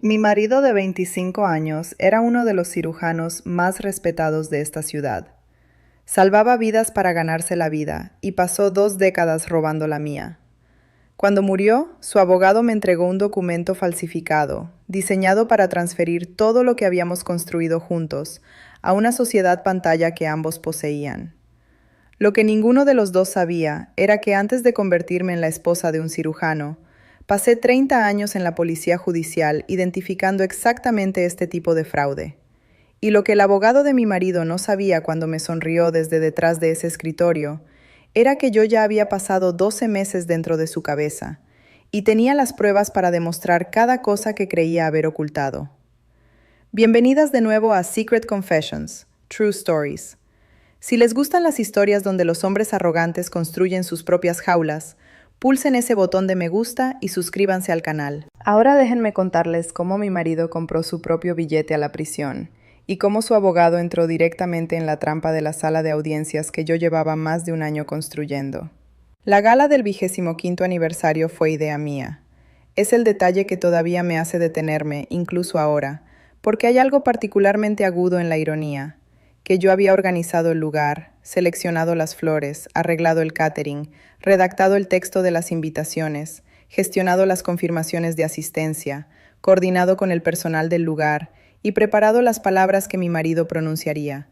Mi marido de 25 años era uno de los cirujanos más respetados de esta ciudad. Salvaba vidas para ganarse la vida y pasó 2 décadas robando la mía. Cuando murió, su abogado me entregó un documento falsificado, diseñado para transferir todo lo que habíamos construido juntos a una sociedad pantalla que ambos poseían. Lo que ninguno de los dos sabía era que antes de convertirme en la esposa de un cirujano, pasé 30 años en la policía judicial identificando exactamente este tipo de fraude. Y lo que el abogado de mi marido no sabía cuando me sonrió desde detrás de ese escritorio, era que yo ya había pasado 12 meses dentro de su cabeza, y tenía las pruebas para demostrar cada cosa que creía haber ocultado. Bienvenidas de nuevo a Secret Confessions, True Stories. Si les gustan las historias donde los hombres arrogantes construyen sus propias jaulas, pulsen ese botón de me gusta y suscríbanse al canal. Ahora déjenme contarles cómo mi marido compró su propio billete a la prisión y cómo su abogado entró directamente en la trampa de la sala de audiencias que yo llevaba más de un año construyendo. La gala del 25º aniversario fue idea mía. Es el detalle que todavía me hace detenerme, incluso ahora, porque hay algo particularmente agudo en la ironía, que yo había organizado el lugar, seleccionado las flores, arreglado el catering, redactado el texto de las invitaciones, gestionado las confirmaciones de asistencia, coordinado con el personal del lugar y preparado las palabras que mi marido pronunciaría.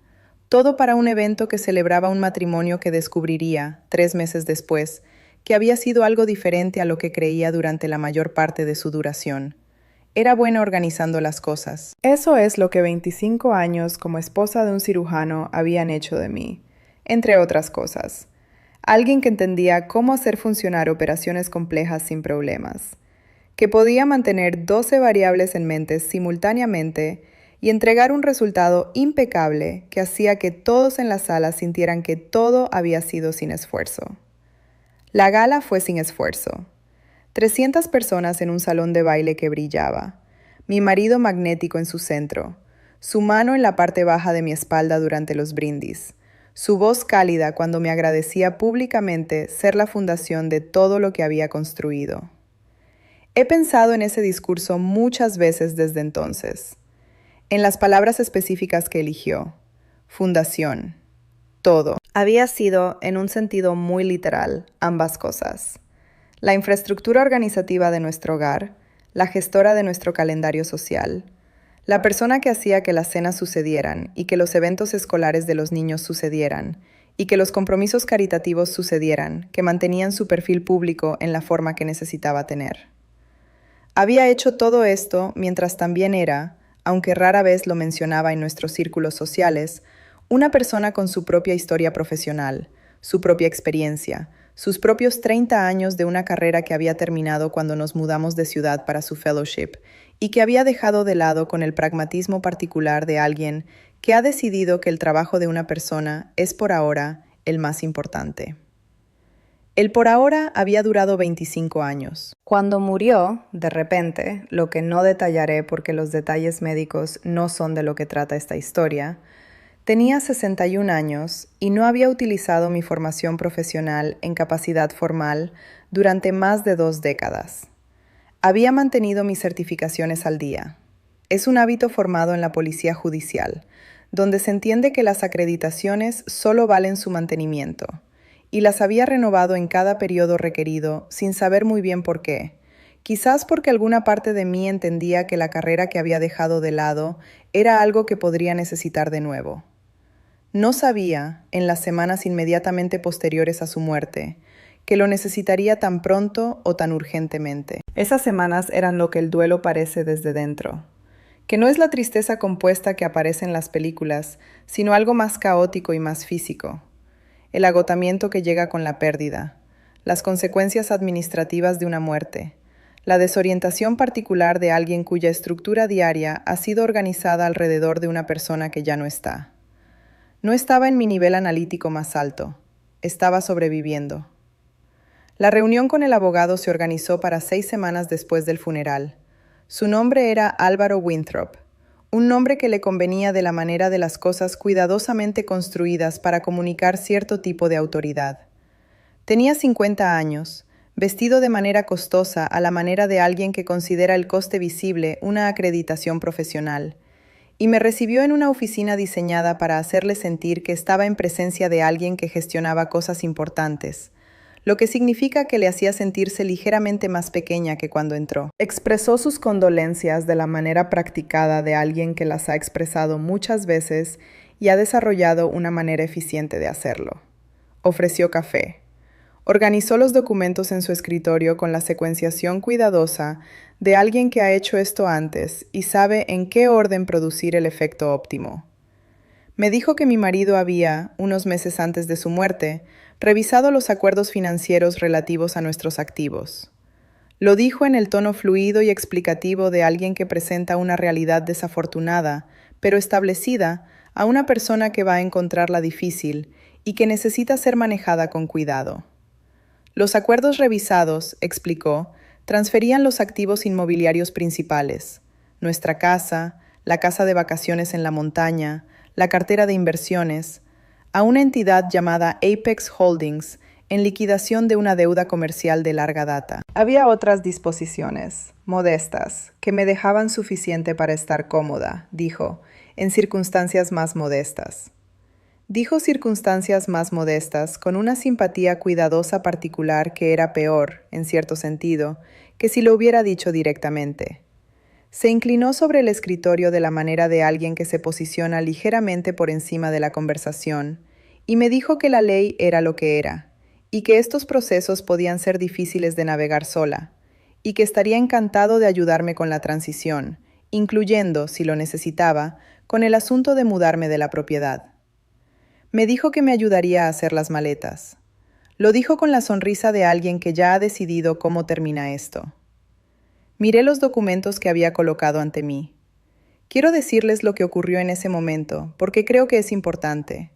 Todo para un evento que celebraba un matrimonio que descubriría, 3 meses después, que había sido algo diferente a lo que creía durante la mayor parte de su duración. Era buena organizando las cosas. Eso es lo que 25 años como esposa de un cirujano habían hecho de mí, entre otras cosas. Alguien que entendía cómo hacer funcionar operaciones complejas sin problemas, que podía mantener 12 variables en mente simultáneamente y entregar un resultado impecable que hacía que todos en la sala sintieran que todo había sido sin esfuerzo. La gala fue sin esfuerzo. 300 personas en un salón de baile que brillaba, mi marido magnético en su centro, su mano en la parte baja de mi espalda durante los brindis, su voz cálida cuando me agradecía públicamente ser la fundación de todo lo que había construido. He pensado en ese discurso muchas veces desde entonces, en las palabras específicas que eligió: fundación, todo. Había sido, en un sentido muy literal, ambas cosas. La infraestructura organizativa de nuestro hogar, la gestora de nuestro calendario social, la persona que hacía que las cenas sucedieran y que los eventos escolares de los niños sucedieran, y que los compromisos caritativos sucedieran, que mantenían su perfil público en la forma que necesitaba tener. Había hecho todo esto mientras también era, aunque rara vez lo mencionaba en nuestros círculos sociales, una persona con su propia historia profesional, su propia experiencia, sus propios 30 años de una carrera que había terminado cuando nos mudamos de ciudad para su fellowship y que había dejado de lado con el pragmatismo particular de alguien que ha decidido que el trabajo de una persona es por ahora el más importante. El por ahora había durado 25 años. Cuando murió, de repente, lo que no detallaré porque los detalles médicos no son de lo que trata esta historia, tenía 61 años y no había utilizado mi formación profesional en capacidad formal durante más de 2 décadas. Había mantenido mis certificaciones al día. Es un hábito formado en la policía judicial, donde se entiende que las acreditaciones solo valen su mantenimiento, y las había renovado en cada periodo requerido sin saber muy bien por qué. Quizás porque alguna parte de mí entendía que la carrera que había dejado de lado era algo que podría necesitar de nuevo. No sabía, en las semanas inmediatamente posteriores a su muerte, que lo necesitaría tan pronto o tan urgentemente. Esas semanas eran lo que el duelo parece desde dentro, que no es la tristeza compuesta que aparece en las películas, sino algo más caótico y más físico. El agotamiento que llega con la pérdida, las consecuencias administrativas de una muerte, la desorientación particular de alguien cuya estructura diaria ha sido organizada alrededor de una persona que ya no está. No estaba en mi nivel analítico más alto, estaba sobreviviendo. La reunión con el abogado se organizó para 6 semanas después del funeral. Su nombre era Álvaro Winthrop, un nombre que le convenía de la manera de las cosas cuidadosamente construidas para comunicar cierto tipo de autoridad. Tenía 50 años, vestido de manera costosa a la manera de alguien que considera el coste visible una acreditación profesional, y me recibió en una oficina diseñada para hacerle sentir que estaba en presencia de alguien que gestionaba cosas importantes, lo que significa que le hacía sentirse ligeramente más pequeña que cuando entró. Expresó sus condolencias de la manera practicada de alguien que las ha expresado muchas veces y ha desarrollado una manera eficiente de hacerlo. Ofreció café. Organizó los documentos en su escritorio con la secuenciación cuidadosa de alguien que ha hecho esto antes y sabe en qué orden producir el efecto óptimo. Me dijo que mi marido había, unos meses antes de su muerte, revisado los acuerdos financieros relativos a nuestros activos. Lo dijo en el tono fluido y explicativo de alguien que presenta una realidad desafortunada, pero establecida, a una persona que va a encontrarla difícil y que necesita ser manejada con cuidado. Los acuerdos revisados, explicó, transferían los activos inmobiliarios principales, nuestra casa, la casa de vacaciones en la montaña, la cartera de inversiones, a una entidad llamada Apex Holdings en liquidación de una deuda comercial de larga data. Había otras disposiciones, modestas, que me dejaban suficiente para estar cómoda, dijo, en circunstancias más modestas. Dijo circunstancias más modestas con una simpatía cuidadosa particular que era peor, en cierto sentido, que si lo hubiera dicho directamente. Se inclinó sobre el escritorio de la manera de alguien que se posiciona ligeramente por encima de la conversación, y me dijo que la ley era lo que era, y que estos procesos podían ser difíciles de navegar sola, y que estaría encantado de ayudarme con la transición, incluyendo, si lo necesitaba, con el asunto de mudarme de la propiedad. Me dijo que me ayudaría a hacer las maletas. Lo dijo con la sonrisa de alguien que ya ha decidido cómo termina esto. Miré los documentos que había colocado ante mí. Quiero decirles lo que ocurrió en ese momento, porque creo que es importante.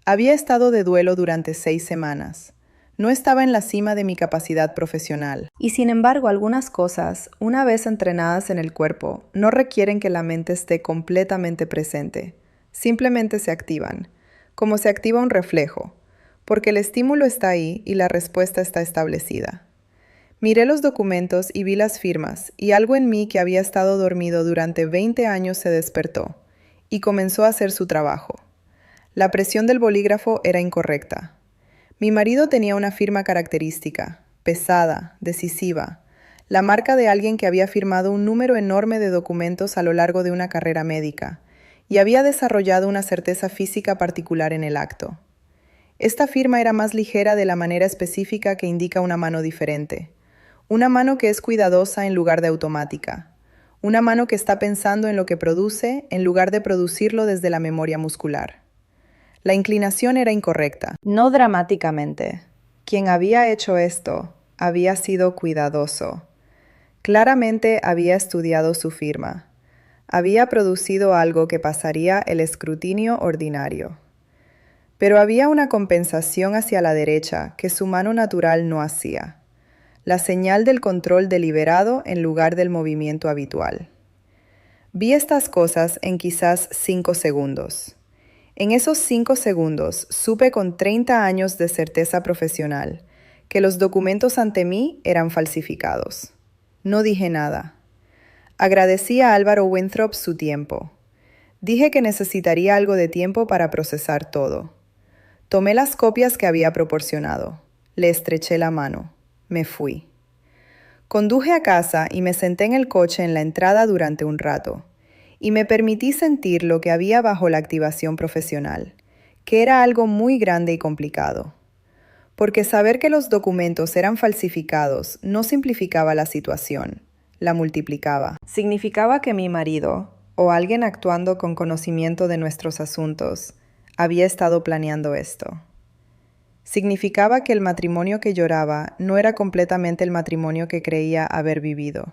Había estado de duelo durante 6 semanas. No estaba en la cima de mi capacidad profesional. Y sin embargo, algunas cosas, una vez entrenadas en el cuerpo, no requieren que la mente esté completamente presente. Simplemente se activan, como se activa un reflejo, porque el estímulo está ahí y la respuesta está establecida. Miré los documentos y vi las firmas, y algo en mí que había estado dormido durante 20 años se despertó, y comenzó a hacer su trabajo. La presión del bolígrafo era incorrecta. Mi marido tenía una firma característica, pesada, decisiva, la marca de alguien que había firmado un número enorme de documentos a lo largo de una carrera médica, y había desarrollado una certeza física particular en el acto. Esta firma era más ligera de la manera específica que indica una mano diferente. Una mano que es cuidadosa en lugar de automática. Una mano que está pensando en lo que produce en lugar de producirlo desde la memoria muscular. La inclinación era incorrecta. No dramáticamente. Quien había hecho esto había sido cuidadoso. Claramente había estudiado su firma. Había producido algo que pasaría el escrutinio ordinario. Pero había una compensación hacia la derecha que su mano natural no hacía. La señal del control deliberado en lugar del movimiento habitual. Vi estas cosas en quizás 5 segundos. En esos 5 segundos supe con 30 años de certeza profesional que los documentos ante mí eran falsificados. No dije nada. Agradecí a Álvaro Winthrop su tiempo. Dije que necesitaría algo de tiempo para procesar todo. Tomé las copias que había proporcionado. Le estreché la mano. Me fui. Conduje a casa y me senté en el coche en la entrada durante un rato, y me permití sentir lo que había bajo la activación profesional, que era algo muy grande y complicado. Porque saber que los documentos eran falsificados no simplificaba la situación, la multiplicaba. Significaba que mi marido, o alguien actuando con conocimiento de nuestros asuntos, había estado planeando esto. Significaba que el matrimonio que lloraba no era completamente el matrimonio que creía haber vivido.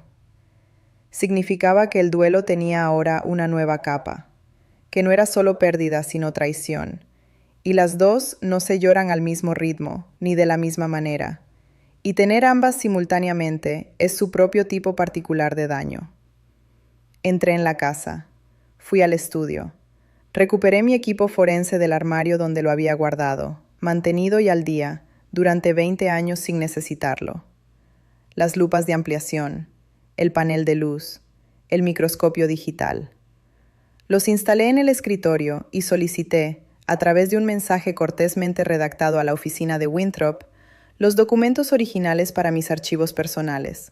Significaba que el duelo tenía ahora una nueva capa, que no era solo pérdida sino traición, y las dos no se lloran al mismo ritmo, ni de la misma manera, y tener ambas simultáneamente es su propio tipo particular de daño. Entré en la casa, fui al estudio, recuperé mi equipo forense del armario donde lo había guardado, mantenido y al día, durante 20 años sin necesitarlo. las lupas de ampliación, el panel de luz, el microscopio digital. Los instalé en el escritorio y solicité, a través de un mensaje cortésmente redactado a la oficina de Winthrop, los documentos originales para mis archivos personales.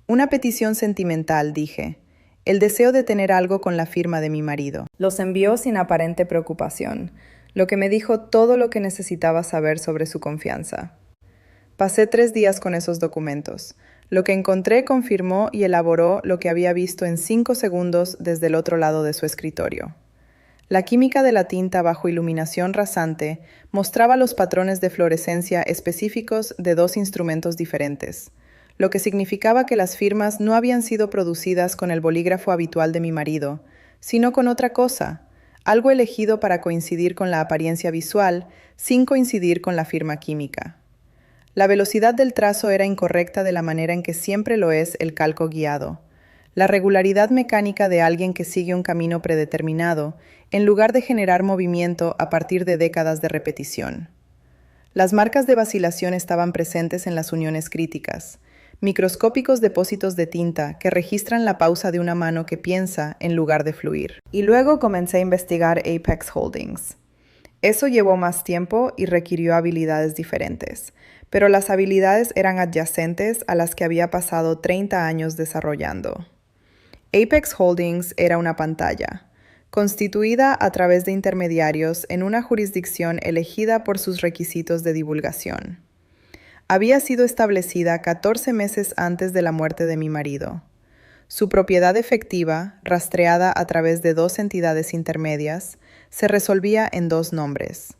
Una petición sentimental, dije, el deseo de tener algo con la firma de mi marido. Los envió sin aparente preocupación, lo que me dijo todo lo que necesitaba saber sobre su confianza. Pasé 3 días con esos documentos. Lo que encontré confirmó y elaboró lo que había visto en 5 segundos desde el otro lado de su escritorio. La química de la tinta bajo iluminación rasante mostraba los patrones de fluorescencia específicos de 2 instrumentos diferentes, lo que significaba que las firmas no habían sido producidas con el bolígrafo habitual de mi marido, sino con otra cosa, algo elegido para coincidir con la apariencia visual sin coincidir con la firma química. La velocidad del trazo era incorrecta de la manera en que siempre lo es el calco guiado, la regularidad mecánica de alguien que sigue un camino predeterminado, en lugar de generar movimiento a partir de décadas de repetición. Las marcas de vacilación estaban presentes en las uniones críticas, microscópicos depósitos de tinta que registran la pausa de una mano que piensa en lugar de fluir. Y luego comencé a investigar Apex Holdings. Eso llevó más tiempo y requirió habilidades diferentes, pero las habilidades eran adyacentes a las que había pasado 30 años desarrollando. Apex Holdings era una pantalla, constituida a través de intermediarios en una jurisdicción elegida por sus requisitos de divulgación. Había sido establecida 14 meses antes de la muerte de mi marido. Su propiedad efectiva, rastreada a través de 2 entidades intermedias, se resolvía en 2 nombres: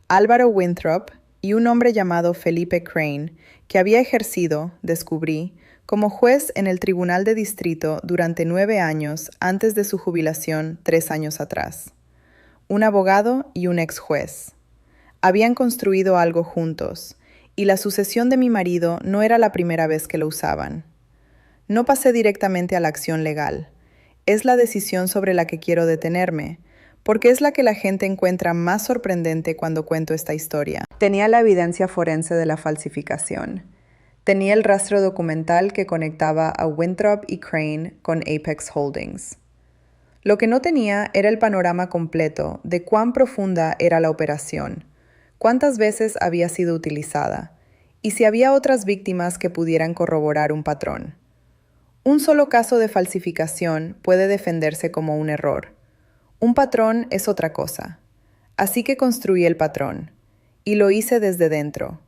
Álvaro Winthrop y un hombre llamado Felipe Crane, que había ejercido, descubrí, como juez en el Tribunal de Distrito durante 9 años antes de su jubilación 3 años atrás. Un abogado y un ex juez. Habían construido algo juntos, y la sucesión de mi marido no era la primera vez que lo usaban. No pasé directamente a la acción legal. Es la decisión sobre la que quiero detenerme, porque es la que la gente encuentra más sorprendente cuando cuento esta historia. Tenía la evidencia forense de la falsificación. Tenía el rastro documental que conectaba a Winthrop y Crane con Apex Holdings. Lo que no tenía era el panorama completo de cuán profunda era la operación, cuántas veces había sido utilizada, y si había otras víctimas que pudieran corroborar un patrón. Un solo caso de falsificación puede defenderse como un error. Un patrón es otra cosa. Así que construí el patrón, y lo hice desde dentro.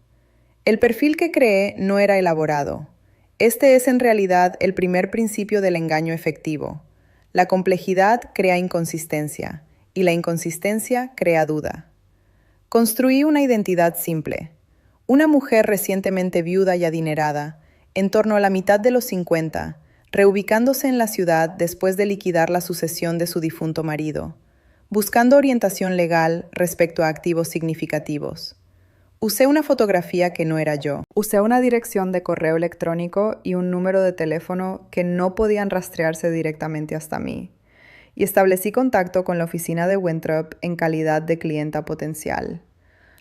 El perfil que creé no era elaborado. Este es en realidad el primer principio del engaño efectivo. La complejidad crea inconsistencia, y la inconsistencia crea duda. Construí una identidad simple. Una mujer recientemente viuda y adinerada, en torno a la mitad de los 50, reubicándose en la ciudad después de liquidar la sucesión de su difunto marido, buscando orientación legal respecto a activos significativos. Usé una fotografía que no era yo. Usé una dirección de correo electrónico y un número de teléfono que no podían rastrearse directamente hasta mí. Y establecí contacto con la oficina de Winthrop en calidad de clienta potencial.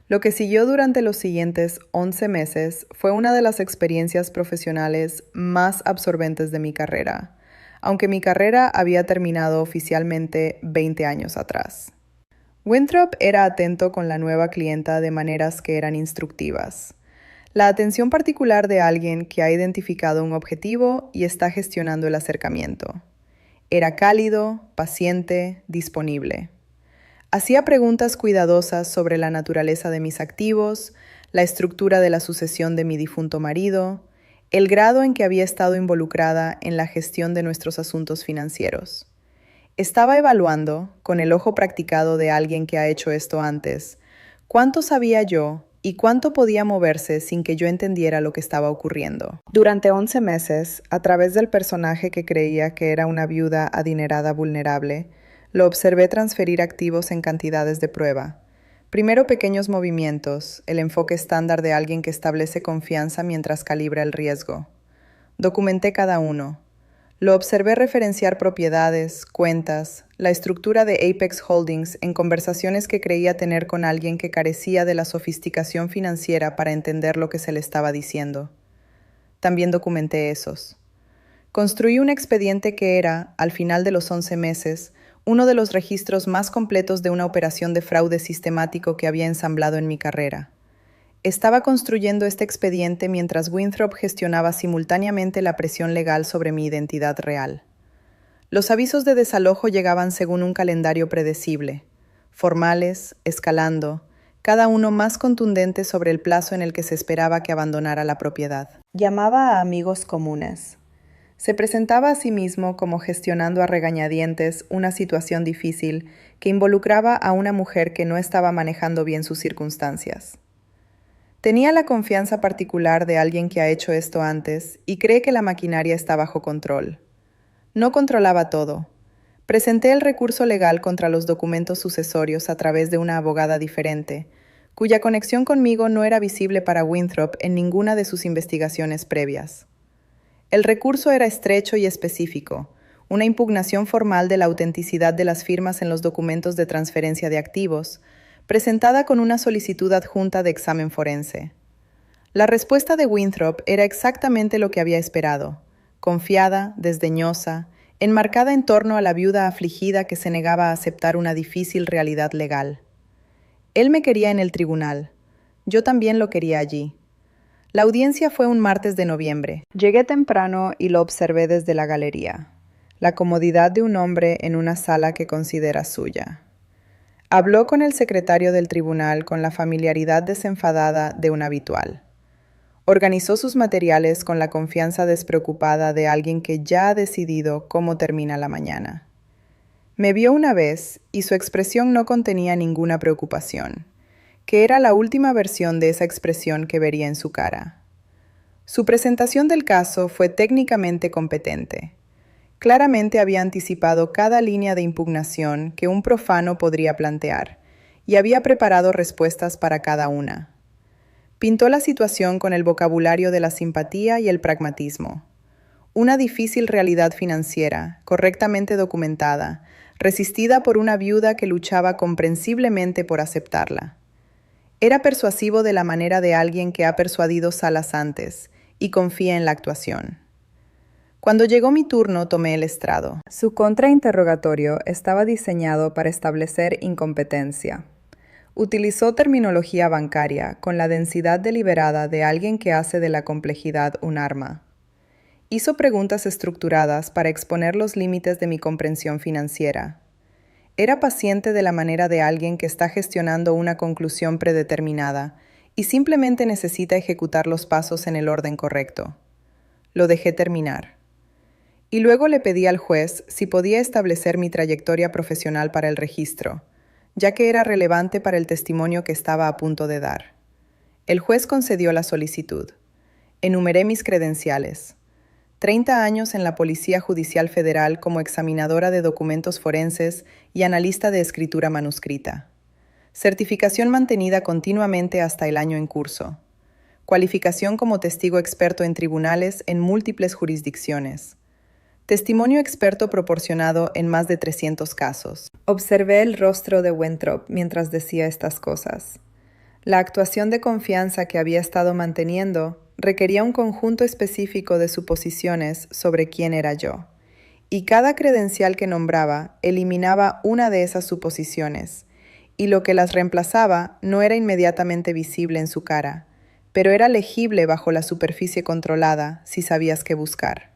Lo que siguió durante los siguientes 11 meses fue una de las experiencias profesionales más absorbentes de mi carrera, aunque mi carrera había terminado oficialmente 20 años atrás. Winthrop era atento con la nueva clienta de maneras que eran instructivas. La atención particular de alguien que ha identificado un objetivo y está gestionando el acercamiento. Era cálido, paciente, disponible. Hacía preguntas cuidadosas sobre la naturaleza de mis activos, la estructura de la sucesión de mi difunto marido, el grado en que había estado involucrada en la gestión de nuestros asuntos financieros. Estaba evaluando, con el ojo practicado de alguien que ha hecho esto antes, cuánto sabía yo y cuánto podía moverse sin que yo entendiera lo que estaba ocurriendo. Durante 11 meses, a través del personaje que creía que era una viuda adinerada vulnerable, lo observé transferir activos en cantidades de prueba. Primero pequeños movimientos, el enfoque estándar de alguien que establece confianza mientras calibra el riesgo. Documenté cada uno. Lo observé referenciar propiedades, cuentas, la estructura de Apex Holdings en conversaciones que creía tener con alguien que carecía de la sofisticación financiera para entender lo que se le estaba diciendo. también documenté esos. Construí un expediente que era, al final de los 11 meses, uno de los registros más completos de una operación de fraude sistemático que había ensamblado en mi carrera. Estaba construyendo este expediente mientras Winthrop gestionaba simultáneamente la presión legal sobre mi identidad real. Los avisos de desalojo llegaban según un calendario predecible, formales, escalando, cada uno más contundente sobre el plazo en el que se esperaba que abandonara la propiedad. Llamaba a amigos comunes. Se presentaba a sí mismo como gestionando a regañadientes una situación difícil que involucraba a una mujer que no estaba manejando bien sus circunstancias. Tenía la confianza particular de alguien que ha hecho esto antes y cree que la maquinaria está bajo control. No controlaba todo. Presenté el recurso legal contra los documentos sucesorios a través de una abogada diferente, cuya conexión conmigo no era visible para Winthrop en ninguna de sus investigaciones previas. El recurso era estrecho y específico, una impugnación formal de la autenticidad de las firmas en los documentos de transferencia de activos, presentada con una solicitud adjunta de examen forense. La respuesta de Winthrop era exactamente lo que había esperado, confiada, desdeñosa, enmarcada en torno a la viuda afligida que se negaba a aceptar una difícil realidad legal. Él me quería en el tribunal. Yo también lo quería allí. La audiencia fue un martes de noviembre. Llegué temprano y lo observé desde la galería. La comodidad de un hombre en una sala que considera suya. Habló con el secretario del tribunal con la familiaridad desenfadada de un habitual. Organizó sus materiales con la confianza despreocupada de alguien que ya ha decidido cómo termina la mañana. Me vio una vez y su expresión no contenía ninguna preocupación, que era la última versión de esa expresión que vería en su cara. Su presentación del caso fue técnicamente competente. Claramente había anticipado cada línea de impugnación que un profano podría plantear y había preparado respuestas para cada una. Pintó la situación con el vocabulario de la simpatía y el pragmatismo. Una difícil realidad financiera, correctamente documentada, resistida por una viuda que luchaba comprensiblemente por aceptarla. Era persuasivo de la manera de alguien que ha persuadido salas antes y confía en la actuación. Cuando llegó mi turno, tomé el estrado. Su contrainterrogatorio estaba diseñado para establecer incompetencia. Utilizó terminología bancaria con la densidad deliberada de alguien que hace de la complejidad un arma. Hizo preguntas estructuradas para exponer los límites de mi comprensión financiera. Era paciente de la manera de alguien que está gestionando una conclusión predeterminada y simplemente necesita ejecutar los pasos en el orden correcto. Lo dejé terminar. Y luego le pedí al juez si podía establecer mi trayectoria profesional para el registro, ya que era relevante para el testimonio que estaba a punto de dar. El juez concedió la solicitud. Enumeré mis credenciales. 30 años en la Policía Judicial Federal como examinadora de documentos forenses y analista de escritura manuscrita. Certificación mantenida continuamente hasta el año en curso. Cualificación como testigo experto en tribunales en múltiples jurisdicciones. Testimonio experto proporcionado en más de 300 casos. Observé el rostro de Winthrop mientras decía estas cosas. La actuación de confianza que había estado manteniendo requería un conjunto específico de suposiciones sobre quién era yo, y cada credencial que nombraba eliminaba una de esas suposiciones, y lo que las reemplazaba no era inmediatamente visible en su cara, pero era legible bajo la superficie controlada si sabías qué buscar.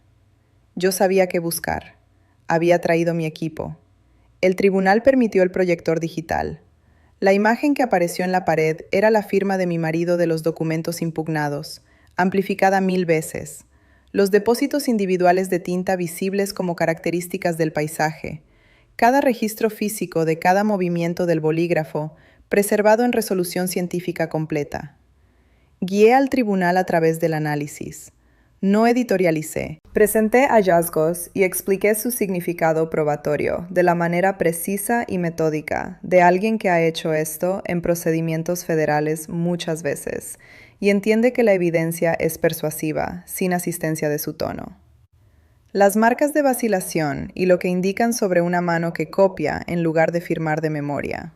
Yo sabía qué buscar. Había traído mi equipo. El tribunal permitió el proyector digital. La imagen que apareció en la pared era la firma de mi marido de los documentos impugnados, amplificada 1000 veces. Los depósitos individuales de tinta visibles como características del paisaje. Cada registro físico de cada movimiento del bolígrafo, preservado en resolución científica completa. Guié al tribunal a través del análisis. No editorialicé. Presenté hallazgos y expliqué su significado probatorio de la manera precisa y metódica de alguien que ha hecho esto en procedimientos federales muchas veces y entiende que la evidencia es persuasiva, sin asistencia de su tono. Las marcas de vacilación y lo que indican sobre una mano que copia en lugar de firmar de memoria.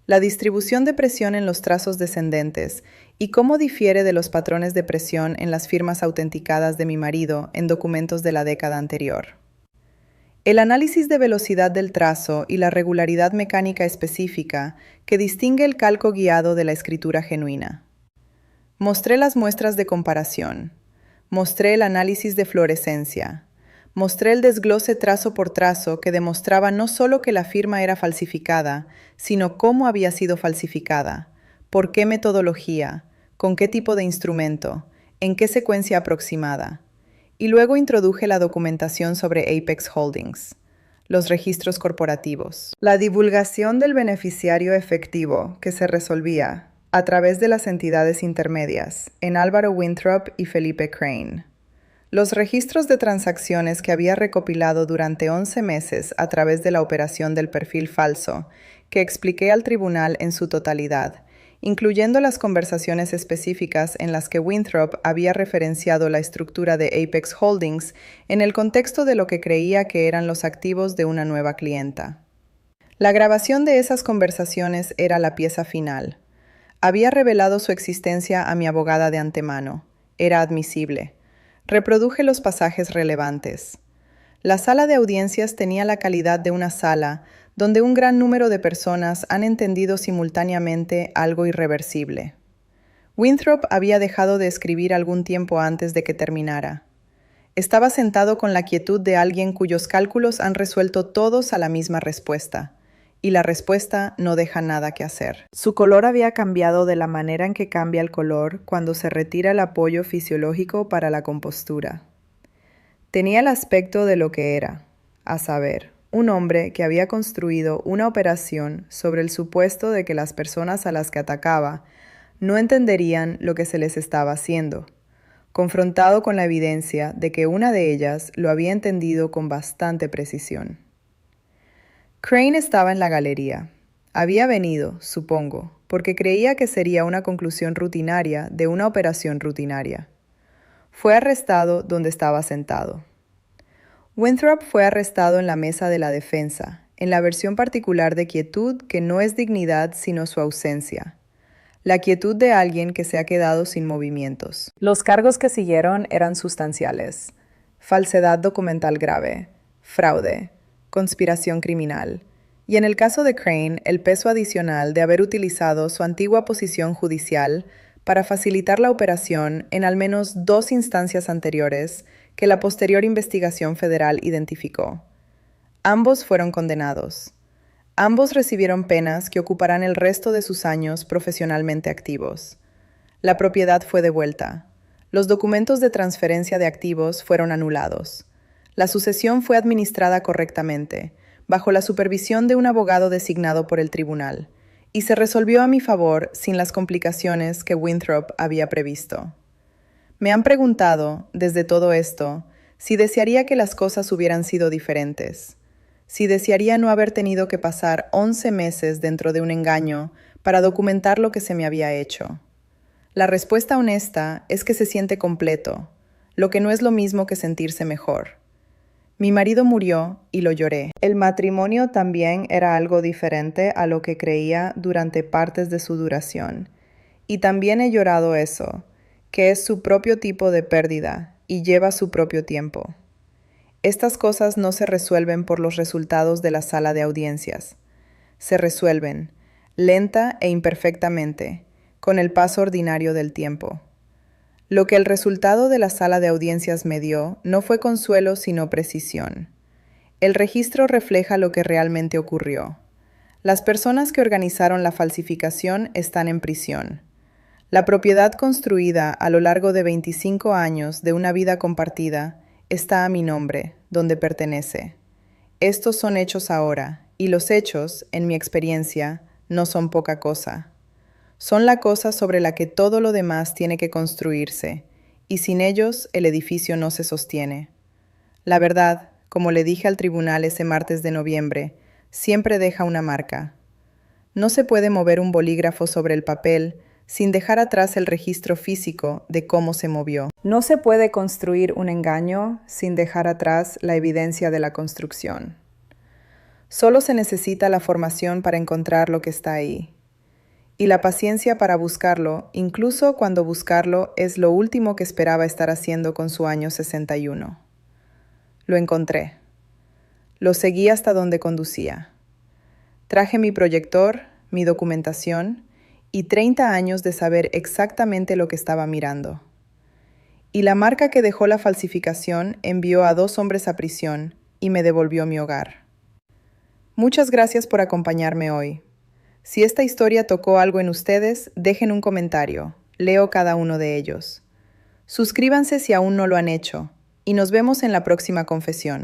la distribución de presión en los trazos descendentes y cómo difiere de los patrones de presión en las firmas autenticadas de mi marido en documentos de la década anterior. El análisis de velocidad del trazo y la regularidad mecánica específica que distingue el calco guiado de la escritura genuina. Mostré las muestras de comparación. Mostré el análisis de fluorescencia. Mostré el desglose trazo por trazo que demostraba no solo que la firma era falsificada, sino cómo había sido falsificada, por qué metodología, con qué tipo de instrumento, en qué secuencia aproximada. Y luego introduje la documentación sobre Apex Holdings, los registros corporativos, la divulgación del beneficiario efectivo que se resolvía a través de las entidades intermedias en Álvaro Winthrop y Felipe Crane. Los registros de transacciones que había recopilado durante 11 meses a través de la operación del perfil falso, que expliqué al tribunal en su totalidad, incluyendo las conversaciones específicas en las que Winthrop había referenciado la estructura de Apex Holdings en el contexto de lo que creía que eran los activos de una nueva clienta. La grabación de esas conversaciones era la pieza final. Había revelado su existencia a mi abogada de antemano. Era admisible. Reproduje los pasajes relevantes. La sala de audiencias tenía la calidad de una sala donde un gran número de personas han entendido simultáneamente algo irreversible. Winthrop había dejado de escribir algún tiempo antes de que terminara. Estaba sentado con la quietud de alguien cuyos cálculos han resuelto todos a la misma respuesta, y la respuesta no deja nada que hacer. Su color había cambiado de la manera en que cambia el color cuando se retira el apoyo fisiológico para la compostura. Tenía el aspecto de lo que era, a saber, un hombre que había construido una operación sobre el supuesto de que las personas a las que atacaba no entenderían lo que se les estaba haciendo, confrontado con la evidencia de que una de ellas lo había entendido con bastante precisión. Crane estaba en la galería. Había venido, supongo, porque creía que sería una conclusión rutinaria de una operación rutinaria. Fue arrestado donde estaba sentado. Winthrop fue arrestado en la mesa de la defensa, en la versión particular de quietud que no es dignidad sino su ausencia. La quietud de alguien que se ha quedado sin movimientos. Los cargos que siguieron eran sustanciales: falsedad documental grave, fraude, conspiración criminal, y en el caso de Crane, el peso adicional de haber utilizado su antigua posición judicial para facilitar la operación en al menos 2 instancias anteriores que la posterior investigación federal identificó. Ambos fueron condenados. Ambos recibieron penas que ocuparán el resto de sus años profesionalmente activos. La propiedad fue devuelta. Los documentos de transferencia de activos fueron anulados. La sucesión fue administrada correctamente, bajo la supervisión de un abogado designado por el tribunal, y se resolvió a mi favor sin las complicaciones que Winthrop había previsto. Me han preguntado, desde todo esto, si desearía que las cosas hubieran sido diferentes, si desearía no haber tenido que pasar 11 meses dentro de un engaño para documentar lo que se me había hecho. La respuesta honesta es que se siente completo, lo que no es lo mismo que sentirse mejor. Mi marido murió y lo lloré. El matrimonio también era algo diferente a lo que creía durante partes de su duración. Y también he llorado eso, que es su propio tipo de pérdida y lleva su propio tiempo. Estas cosas no se resuelven por los resultados de la sala de audiencias. Se resuelven, lenta e imperfectamente, con el paso ordinario del tiempo. Lo que el resultado de la sala de audiencias me dio no fue consuelo sino precisión. El registro refleja lo que realmente ocurrió. Las personas que organizaron la falsificación están en prisión. La propiedad construida a lo largo de 25 años de una vida compartida está a mi nombre, donde pertenece. Estos son hechos ahora, y los hechos, en mi experiencia, no son poca cosa. Son la cosa sobre la que todo lo demás tiene que construirse, y sin ellos el edificio no se sostiene. La verdad, como le dije al tribunal ese martes de noviembre, siempre deja una marca. No se puede mover un bolígrafo sobre el papel sin dejar atrás el registro físico de cómo se movió. No se puede construir un engaño sin dejar atrás la evidencia de la construcción. Solo se necesita la formación para encontrar lo que está ahí. Y la paciencia para buscarlo, incluso cuando buscarlo es lo último que esperaba estar haciendo con su año 61. Lo encontré. Lo seguí hasta donde conducía. Traje mi proyector, mi documentación y 30 años de saber exactamente lo que estaba mirando. Y la marca que dejó la falsificación envió a 2 hombres a prisión y me devolvió mi hogar. Muchas gracias por acompañarme hoy. Si esta historia tocó algo en ustedes, dejen un comentario. Leo cada uno de ellos. Suscríbanse si aún no lo han hecho. Y nos vemos en la próxima confesión.